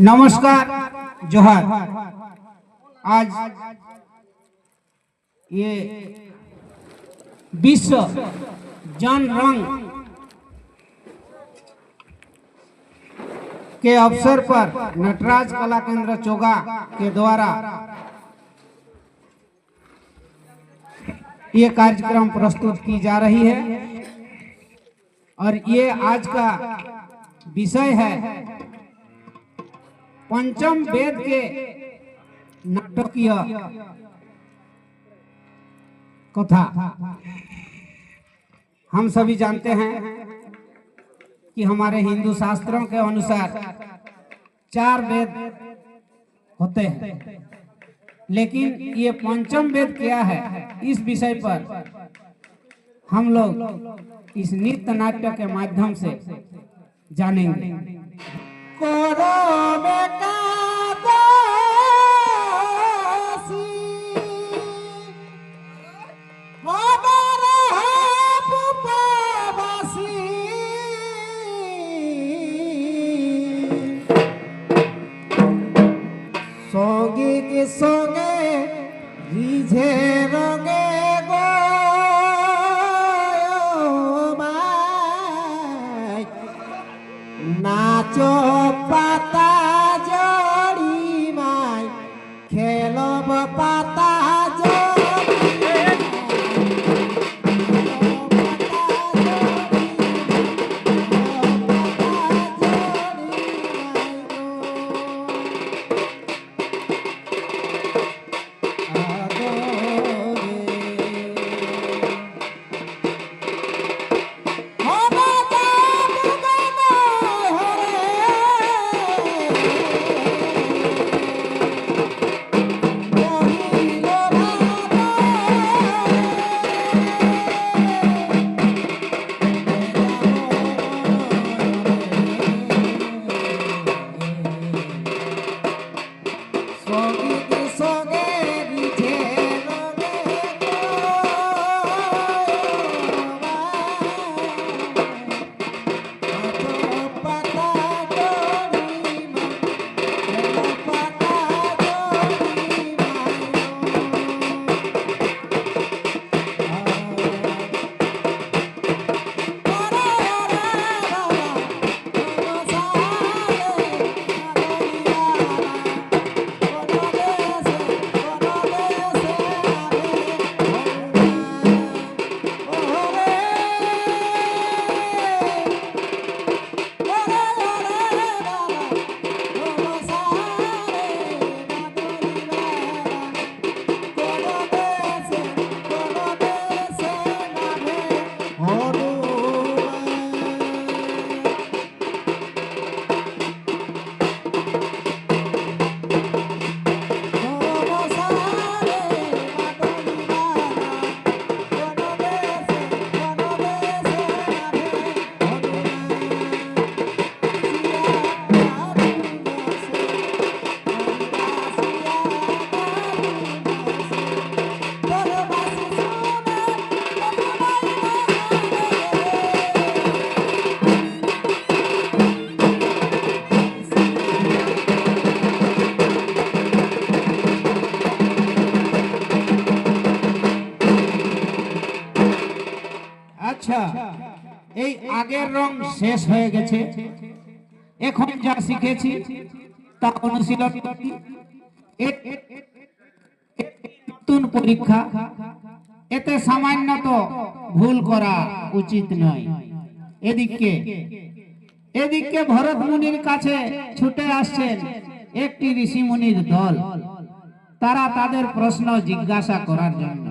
नमस्कार, जोहार। आज ये विश्व जन रंग के अवसर पर नटराज कला केंद्र चोगा के द्वारा ये कार्यक्रम प्रस्तुत की जा रही है और ये आज का विषय है पंचम वेद के नाटकीय कथा। हम सभी जानते हैं कि हमारे हिंदू शास्त्रों के अनुसार 4 वेद होते हैं, लेकिन ये पंचम वेद क्या है, इस विषय पर हम लोग इस नृत्य नाट्य के माध्यम से जानेंगे। सोगी के सोगे रिझे रंगे गो माय नाचो पाता जड़ी माय खेलब पाता अच्छा এই আগের রং শেষ হয়ে গেছে, এখন যা শিখেছি তা অনুশীলন করি। নতুন পরীক্ষা, এতে সামান্য তো ভুল করা উচিত নয়। এদিকে ভরত মুনির কাছে ছুটে আসছেন একটি ঋষি মুনির দল, তারা তাদের প্রশ্ন জিজ্ঞাসা করার জন্য।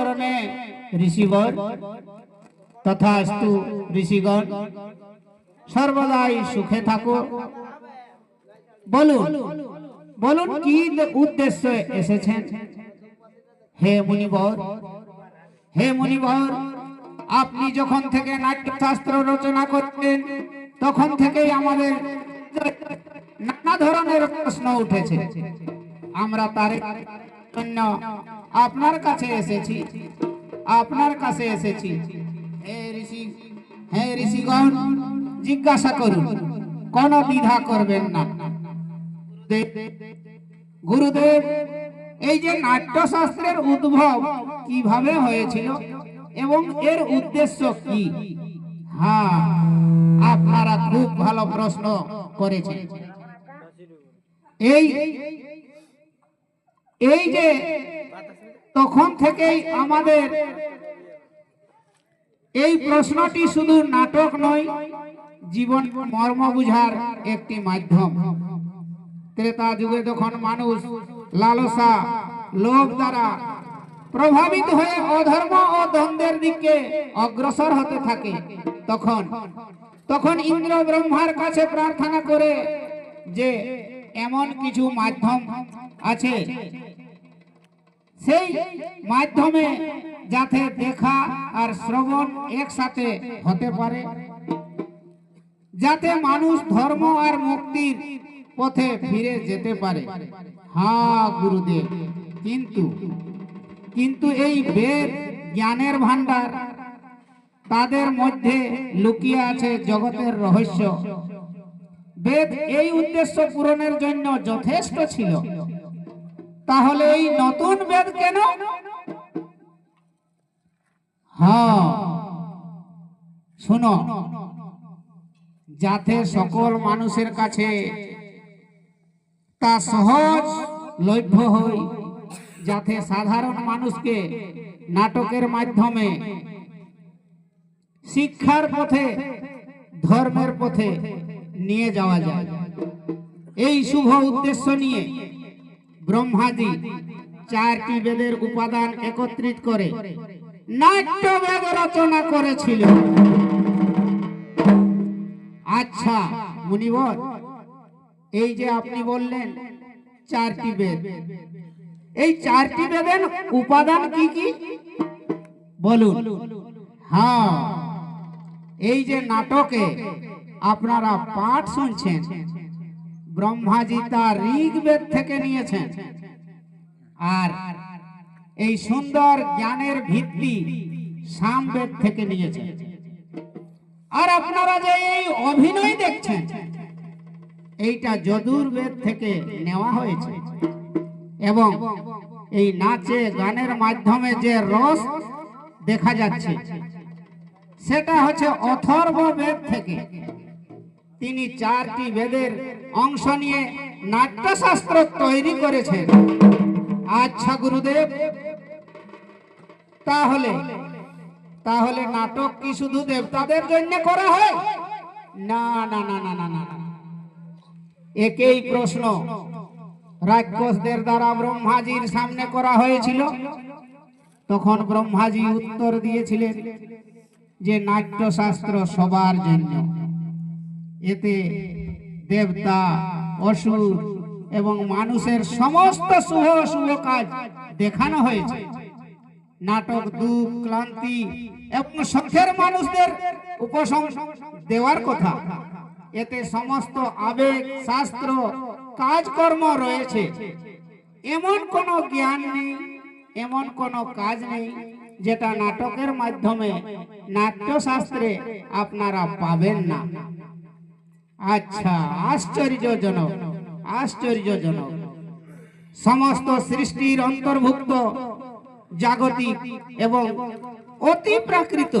চরণে ঋষিগণ। তথাস্তু ঋষিগণ, সর্বদাই সুখে থাকো। বলুন বলুন কি উদ্দেশ্যে এসেছেন? হে মুনিবর, হে মুনিবর, আপনি যখন থেকে নাট্যশাস্ত্র রচনা করতেন তখন থেকেই আমাদের নানা ধরনের প্রশ্ন উঠেছে। আমরা তার জন্য আপনার কাছে এসেছি, আপনার কাছে এসেছি। হে ঋষিগণ, জিজ্ঞাসা করুন, কোন দ্বিধা করবেন না। গুরুদেব, এই যে নাট্যশাস্ত্রের উদ্ভব কিভাবে হয়েছিল এবং এর উদ্দেশ্য কি? হ্যাঁ, আপনারা খুব ভালো প্রশ্ন করেছেন। এই যে তখন থেকেই আমাদের এই প্রশ্নটি শুধু নাটক নয়, জীবন মর্ম বুঝার একটি মাধ্যম। ত্রেতা যুগে যখন মানুষ লালসা, লোভ দ্বারা প্রভাবিত হয়ে অধর্ম ও দ্বন্দ্বের দিকে অগ্রসর হতে থাকে, তখন ইন্দ্র ব্রহ্মার কাছে প্রার্থনা করে যে এমন কিছু মাধ্যম আছে, সেই মাধ্যমে যাতে দেখা আর শ্রবণ একসাথে হতে পারে, যাতে মানুষ ধর্ম আর মুক্তির পথে ফিরে যেতে পারে। হ্যাঁ গুরুদেব, কিন্তু এই বেদ জ্ঞানের ভান্ডার, তাদের মধ্যে লুকিয়ে আছে জগতের রহস্য। বেদ এই উদ্দেশ্য পূরণের জন্য যথেষ্ট ছিল, তাহলে এই নতুন বেদ কেন? হ্যাঁ, শুনো, যাতে সকল মানুষের কাছে তা সহজ লভ্য হয়, যাতে সাধারণ মানুষকে নাটকের মাধ্যমে শিক্ষার পথে, ধর্মের পথে নিয়ে যাওয়া যায়। এই শুভ উদ্দেশ্য নিয়ে ব্রহ্মাজি 4টি বেদের উপাদান একত্রিত করে নাট্যবেদ রচনা করেছিল। আচ্ছা মুনিবর, এই যে আপনি বললেন 4টি বেদ, এই 4টি বেদের উপাদান কি কি বলুন? হ্যাঁ, এই যে নাটকে আপনারা পাঠ শুনছেন, ব্রহ্মাজি তার ঋগ্বেদ থেকে নিয়েছেন, আর এই সুন্দর জ্ঞানের ভিত্তি সামবেদ থেকে নিয়েছেন। আর আপনারা যে এই অভিনয় দেখছেন, এইটা যজুর্বেদ থেকে নেওয়া হয়েছে। এবং এই নাচে গানের মাধ্যমে যে রস দেখা যাচ্ছে, সেটা হচ্ছে অথর্ববেদ থেকে। তিনি 4টি বেদের অংশ নিয়ে নাট্যশাস্ত্র তৈরি করেছেন। আচ্ছা গুরুদেব, তাহলে নাটক কি শুধু দেবতাদের জন্য করা হয়? না না না না না না, একই প্রশ্ন রাক্ষসদের দ্বারা ব্রহ্মাজির সামনে করা হয়েছিল। তখন ব্রহ্মাজি উত্তর দিয়েছিলেন যে নাট্যশাস্ত্র সবার জন্য, এতে দেবতা, অসুর এবং মানুষের সমস্ত শুভ অশুভ কাজ দেখানো হয়েছে। নাটক দুঃখ, ক্লান্তি এবং শখের মানুষদের উপশম দেওয়ার কথা। এতে সমস্ত আবেগ, শাস্ত্র, কাজকর্ম রয়েছে। এমন কোনো জ্ঞান নেই, এমন কোনো কাজ নেই যেটা নাটকের মাধ্যমে নাট্যশাস্ত্রে আপনারা পাবেন না। আচ্ছা, আশ্চর্যজনক, আশ্চর্যজনক। সমস্ত সৃষ্টির অন্তর্ভুক্ত জাগতিক এবং অতি প্রাকৃত,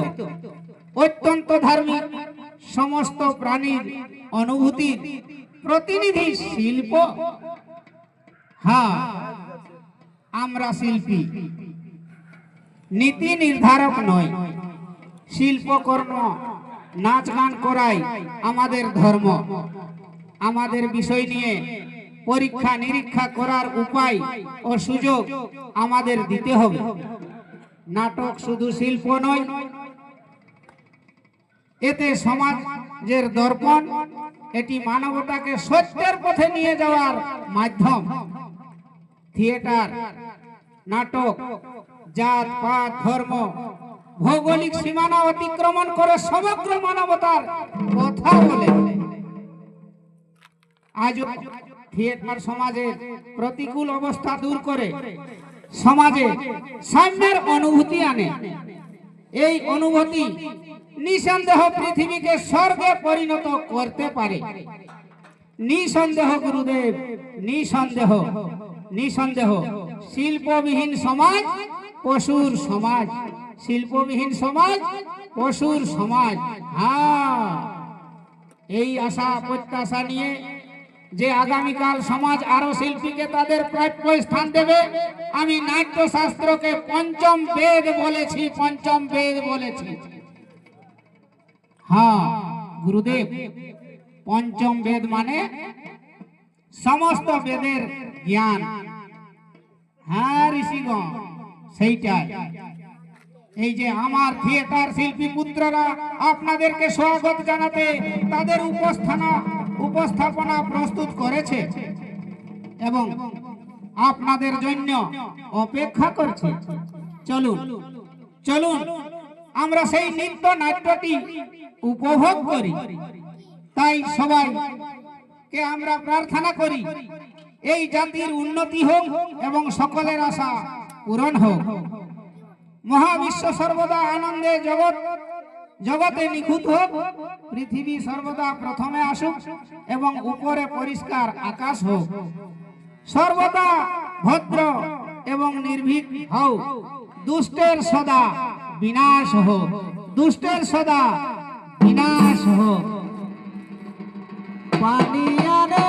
অত্যন্ত ধার্মিক সমস্ত প্রাণীর অনুভূতির প্রতিনিধি শিল্প। হ্যাঁ, আমরা শিল্পী, নীতি নির্ধারক নয়। শিল্পকর্ম, নাচ গান করাই আমাদের ধর্ম। আমাদের বিষয় নিয়ে পরীক্ষা নিরীক্ষা করার উপায় ও সুযোগ আমাদের দিতে হবে। নাটক শুধু শিল্প নয়, এতে সমাজের দর্পণ, এটি মানবতাকে সত্যের পথে নিয়ে যাওয়ার মাধ্যম। থিয়েটার, নাটক জাত পাত ধর্ম ভৌগোলিক সীমানা অতিক্রমণ করে সমগ্র মানবতার কথা বলে। আজ থিয়েটার সমাজের প্রতিকূল অবস্থা দূর করে সমাজে সাম্যের অনুভূতি আনে। এই অনুভূতি নিঃসন্দেহ পৃথিবীকে স্বর্গে পরিণত করতে পারে। নিঃসন্দেহ গুরুদেব, নিঃসন্দেহ, নিঃসন্দেহ। শিল্পবিহীন সমাজ পশুর সমাজ, শিল্পবিহীন সমাজ পশুর সমাজ। হ্যাঁ, এই আশা প্রত্যাশা নিয়ে যে আগামীকাল সমাজ আরো শিল্পীকে তাদের প্রাপ্য স্থান দেবে, আমি নাট্যশাস্ত্রকে পঞ্চম বেদ বলেছি, পঞ্চম বেদ বলেছি। হ্যাঁ গুরুদেব, পঞ্চম বেদ মানে সমস্ত বেদের জ্ঞান। হ্যাঁ ঋষিগণ, সেইটাই। এই যে আমার থিয়েটার শিল্পী পুত্ররা আপনাদেরকে স্বাগত জানাতে তাদের উপস্থাপনা প্রস্তুত করেছে এবং আপনাদের জন্য অপেক্ষা করছে। চলুন চলুন আমরা সেই নৃত্য নাট্যটি উপভোগ করি। তাই সবাইকে আমরা প্রার্থনা করি এই জাতির উন্নতি হোক এবং সকলের আশা পূরণ হোক। মহাবিশ্ব সর্বদা আনন্দে জগতে নিখুঁত হোক, পৃথিবী সর্বদা প্রথমে আসুক এবং উপরে পরিষ্কার আকাশ হোক। সর্বদা ভদ্র এবং নির্ভীক হও, দুষ্টের সদা বিনাশ হোক, দুষ্টের সদা বিনাশ হোক। পানিয়ারে